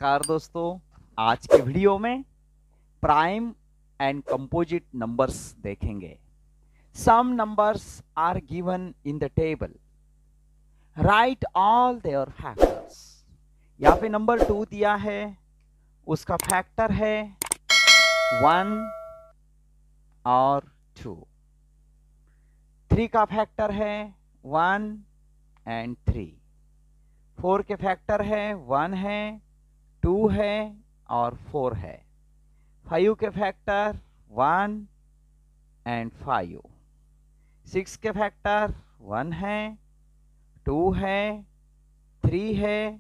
नमस्कार दोस्तों, आज के वीडियो में प्राइम एंड कंपोजिट नंबर्स देखेंगे। Some numbers are given in the table, right all their factors. यहाँ पे नंबर 2 दिया है, उसका फैक्टर है 1 और 2। 3 का फैक्टर है 1 एंड 3। 4 के फैक्टर है 1 है, 2 है और 4 है। 5 के फैक्टर 1 एंड 5। 6 के फैक्टर 1 है, 2 है, 3 है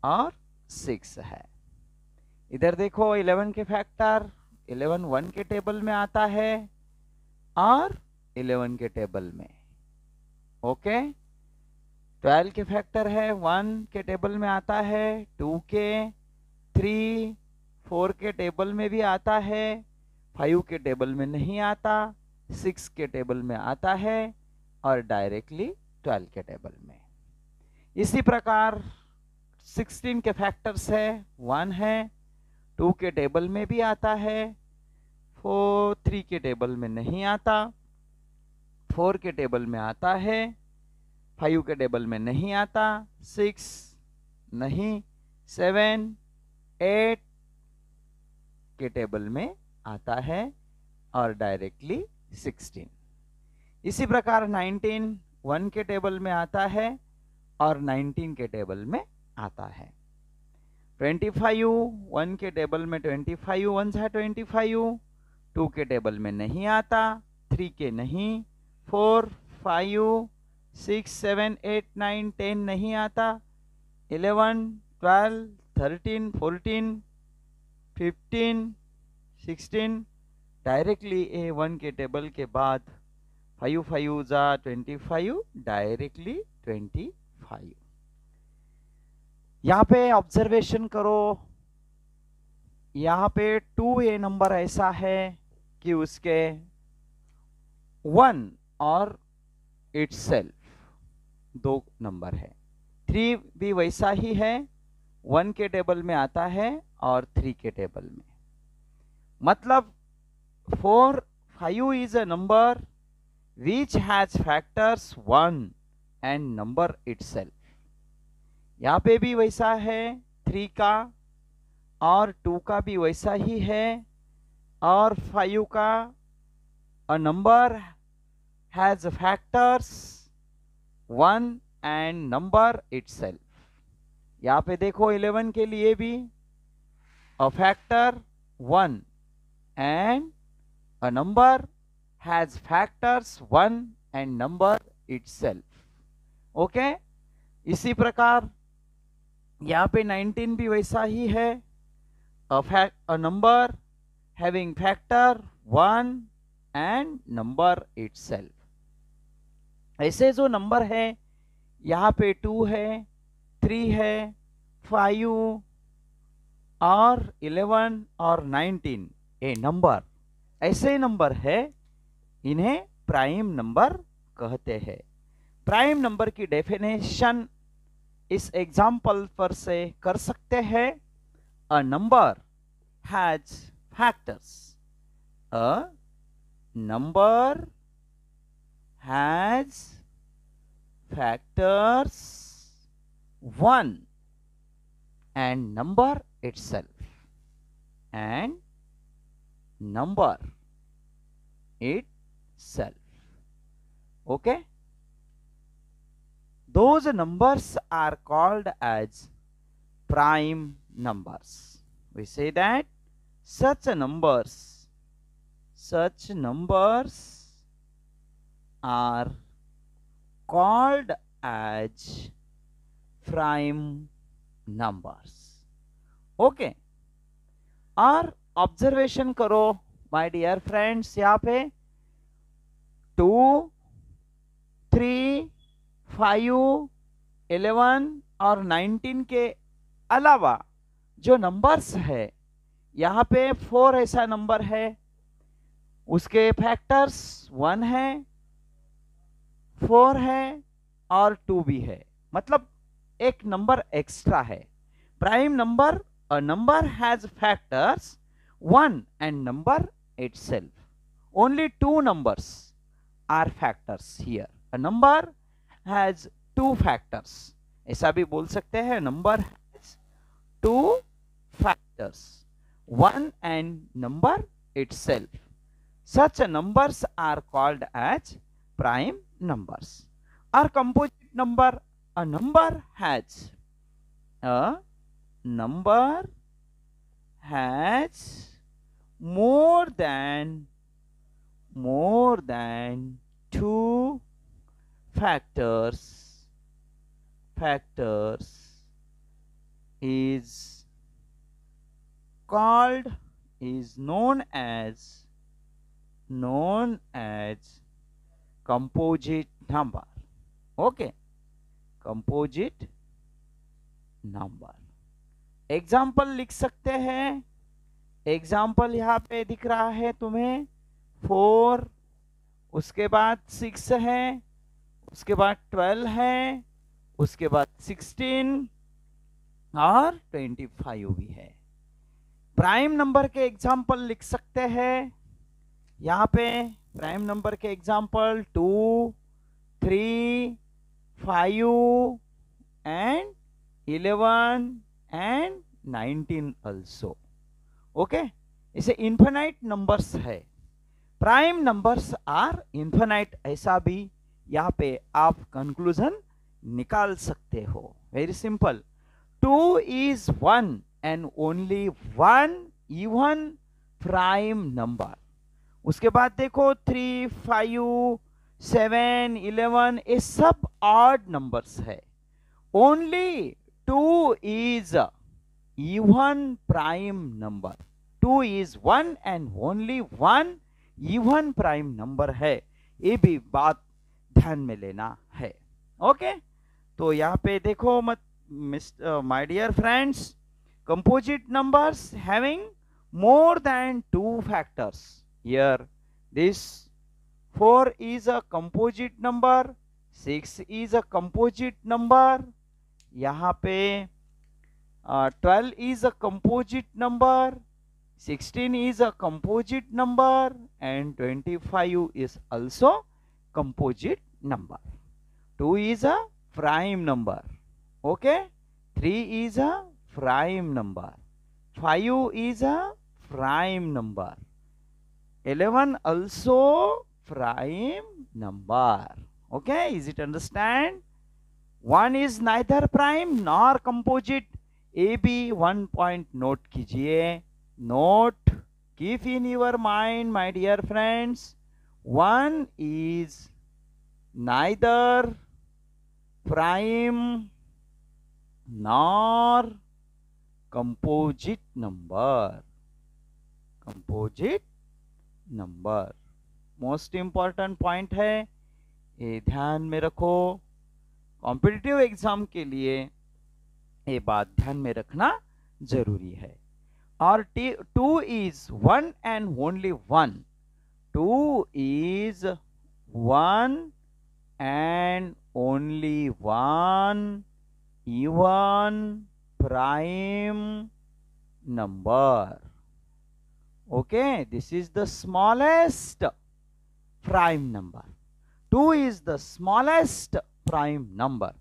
और 6 है। इधर देखो 11 के फैक्टर 11 1 के टेबल में आता है और 11 के टेबल में। ओके, 12 के फैक्टर है 1 के टेबल में आता है, 2 के, 3, 4 के टेबल में भी आता है, 5 के टेबल में नहीं आता, 6 के टेबल में आता है और डायरेक्टली 12 के टेबल में। इसी प्रकार 16 के फैक्टर्स है 1 है, 2 के टेबल में भी आता है, 3 के टेबल में नहीं आता, 4 के टेबल में आता है, 5 के टेबल में नहीं आता, 6 नहीं, 7, 8 के टेबल में आता है और डायरेक्टली 16। इसी प्रकार 19 1 के टेबल में आता है और 19 के टेबल में आता है। 25 1 के टेबल में 25 1 है 25, 2 के टेबल में नहीं आता, 3 के नहीं, 4, 5, 6, 7, 8, 9, 10 नहीं आता, 11, 12, 13, 14, 15, 16 डायरेक्टली A1 के टेबल के बाद 5 5 जा 25 डायरेक्टली 25। यहाँ पे ऑब्जर्वेशन करो, यहाँ पे 2A नंबर ऐसा है कि उसके 1 और इटसेल्फ 2 नंबर है। 3 भी वैसा ही है, 1 के टेबल में आता है और 3 के टेबल में। मतलब 4 5 is a number which has factors 1 and number itself। यहाँ पे भी वैसा है, 3 का और 2 का भी वैसा ही है और 5 का a number has factors 1 and number itself। यहाँ पे देखो 11 के लिए भी a factor 1 and a number has factors 1 and number itself। Okay, इसी प्रकार यहाँ पे 19 भी वैसा ही है, a number having factor 1 and number itself। ऐसे जो नंबर है यहाँ पे 2 है, 3 है, 5 और 11 और 19 ये नंबर ऐसे नंबर है, इन्हें प्राइम नंबर कहते हैं। प्राइम नंबर की डेफिनेशन इस एग्जाम्पल पर से कर सकते हैं। A number has factors, a number has factors 1 and number itself and number itself। okay, those numbers are called as prime numbers। we say that such numbers are called as prime numbers। Okay, और observation करो my dear friends, यहाँ पे 2, 3, 5, 11 और 19 के अलावा जो numbers है, यहाँ पे 4 ऐसा नंबर है, उसके फैक्टर्स 1 है, 4 है और 2 भी है। मतलब एक नंबर एक्स्ट्रा है। prime number, a number has factors 1 and number itself. Only two numbers are factors here. A number has two factors. ऐसा भी बोल सकते हैं, number has two factors, 1 and number itself. Such numbers are called as prime numbers. Or composite number, a number has more than two factors is known as composite number. Okay, composite number. Example लिख सकते हैं. Example यहाँ पे दिख रहा है तुम्हें. 4, उसके बाद 6 है, उसके बाद 12 है, उसके बाद 16 और 25 भी है. प्राइम नंबर के एग्जाम्पल लिख सकते हैं. यहाँ पे प्राइम नंबर के example 2, 3, 5 and 11 and 19 also. Okay, इसे इन्फिनाइट नंबर्स है. प्राइम नंबर्स आर इन्फिनाइट, ऐसा भी यहाँ पे आप कंक्लूजन निकाल सकते हो. Very simple. 2 is 1 and only one even prime number. उसके बाद देखो 3, 5, 7, 11 ये सब ऑड नंबर्स है. Only 2 is even prime number. 2 is 1 and only one even prime number है. ये भी बात ध्यान में लेना है. ओके, तो यहाँ पे देखो मत my dear friends, composite numbers having more than two factors. Here this 4 is a composite number, 6 is a composite number, यहाँ पे 12 is a composite number, 16 is a composite number and 25 is also composite number. 2 is a prime number. Okay, 3 is a prime number, 5 is a prime number, 11 also prime number. Okay, is it understand? 1 is neither prime nor composite. A B 1 point note कीजिए. Note, keep in your mind my dear friends, 1 is neither prime nor composite number. Composite number most important point है, ये ध्यान में रखो. Competitive exam के लिए ये बात ध्यान में रखना जरूरी है. और 2 is 1 and only one. 2 is 1 and only one even prime number. Okay, this is the smallest prime number. 2 is the smallest prime number.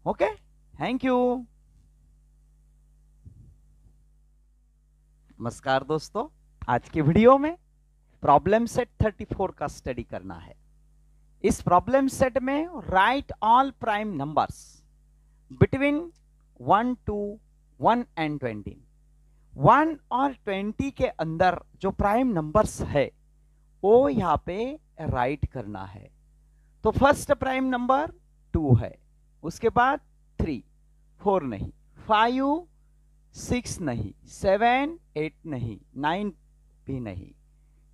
Okay, thank you. नमस्कार दोस्तों, आज की वीडियो में प्रॉब्लम सेट 34 का स्टडी करना है. इस प्रॉब्लम सेट में right all prime numbers between 1 to 1 and 20. 1 और 20 के अंदर जो प्राइम नंबर्स है वो यहाँ पे राइट करना है. तो फर्स्ट प्राइम नंबर 2 है, उसके बाद 3, 4 नहीं, 5, 6 नहीं, 7, 8 नहीं, 9 भी नहीं,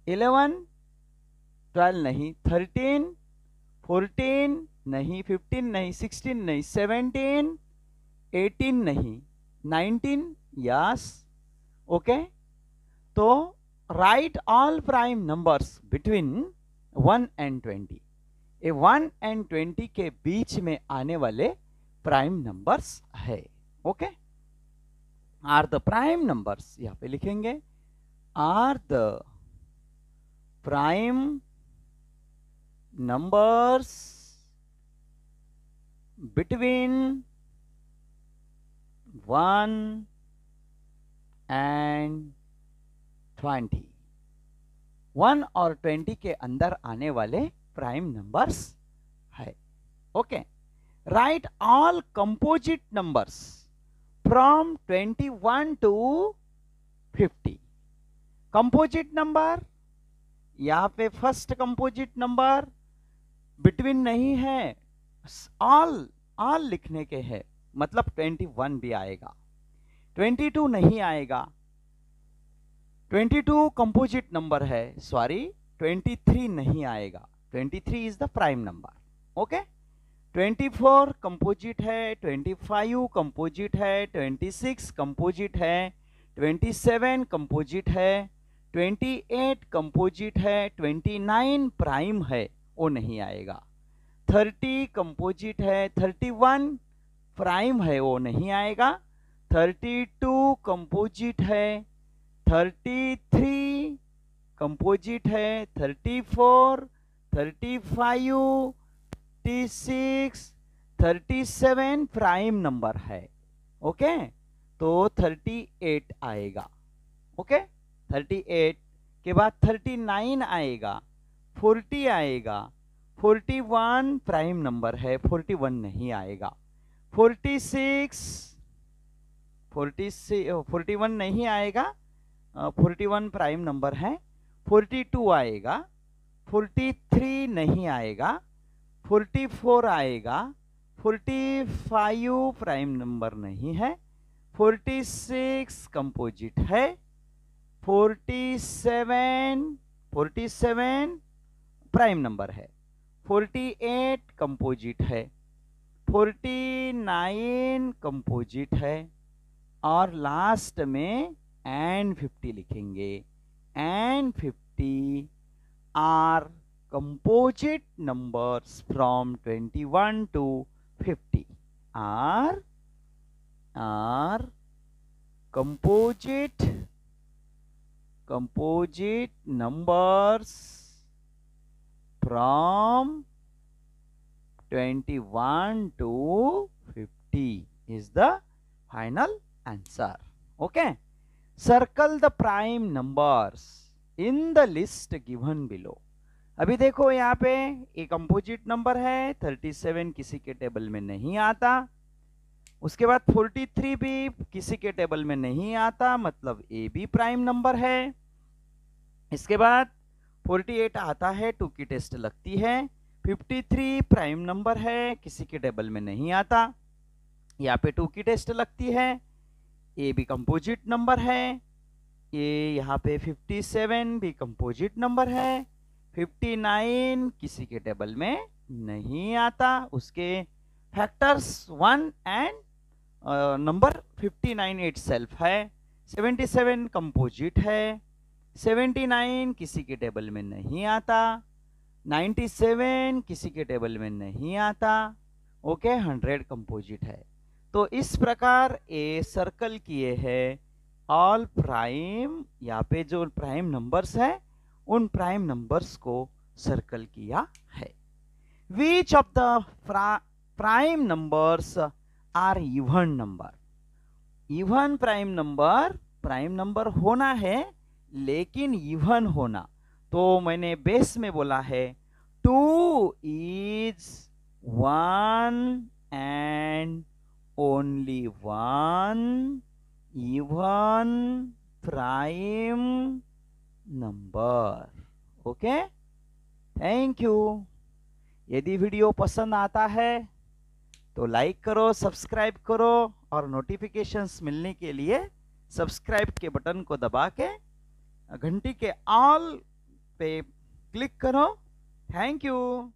11, 12 नहीं, 13, 14 नहीं, 15 नहीं, 16 नहीं, 17, 18 नहीं, 19. Yes, okay. तो right all prime numbers between 1 and 20. ये 1 and 20 के बीच में आने वाले प्राइम नंबर्स है. Okay, are the prime numbers, यहाँ पे लिखेंगे are the prime numbers between 1 and 20, 1 और 20 के अंदर आने वाले प्राइम नंबर्स है। Okay, right all composite numbers from 21 to 50। Composite number, यहाँ पे फर्स्ट कंपोजिट नंबर बिटवीन नहीं है, ऑल लिखने के हैं, मतलब 21 भी आएगा, 22 नहीं आएगा, 22 कंपोजिट नंबर है, सॉरी 23 नहीं आएगा, 23 is the prime number. Okay, 24 composite है, 25 कंपोजिट है, 26 कंपोजिट है, 27 कंपोजिट है, 28 कंपोजिट है, 29 प्राइम है, वो नहीं आएगा, 30 कंपोजिट है, 31 प्राइम है, वो नहीं आएगा, 32 कंपोजिट है, 33 कंपोजिट है, 34, 35, 36, 37 प्राइम नंबर है। ओके, तो 38 आएगा। ओके, 38 के बाद 39 आएगा, 40 आएगा, 41 प्राइम नंबर है, 41 नहीं आएगा, 46, 41 नहीं आएगा, 41 प्राइम नंबर है, 42 आएगा, 43 नहीं आएगा, 44 आएगा, 45 प्राइम नंबर नहीं है, 46 कंपोजिट है, 47 प्राइम नंबर है, 48 कंपोजिट है, 49 कंपोजिट है, और लास्ट में एंड 50 लिखेंगे। And 50 are composite numbers from 21 to 50 are composite numbers from 21 to 50 is the final answer. Okay, circle the prime numbers in the list given below. अभी देखो यहाँ पे एक कंपोजिट नंबर है, 37 किसी के टेबल में नहीं आता, उसके बाद 43 भी किसी के टेबल में नहीं आता, मतलब ए भी प्राइम नंबर है। इसके बाद 48 आता है, 2 की टेस्ट लगती है, 53 प्राइम नंबर है, किसी के टेबल में नहीं आता, यहाँ पे 2 की टेस्ट लगती है, ए भी कंपोजिट नंबर है, ये यहाँ पे 57 भी कंपोजिट नंबर है, 59 किसी के टेबल में नहीं आता, उसके फैक्टर्स 1 एंड नंबर 59 इटसेल्फ है, 77 कंपोजिट है, 79 किसी के टेबल में नहीं आता, 97 किसी के टेबल में नहीं आता। ओके, 100 कंपोजिट है। तो इस प्रकार ए सर्कल किए हैं ऑल प्राइम, यहाँ पे जो प्राइम नंबर्स है उन प्राइम नंबर्स को सर्कल किया है। Which of the prime numbers are even number? Even prime number होना है, लेकिन इवन होना, तो मैंने बेस में बोला है 2 is 1 and only 1 even prime number. Okay, thank you. यदि वीडियो पसंद आता है तो लाइक करो, सब्सक्राइब करो, और नोटिफिकेशंस मिलने के लिए सब्सक्राइब के बटन को दबा के घंटी के ऑल पे क्लिक करो। Thank you.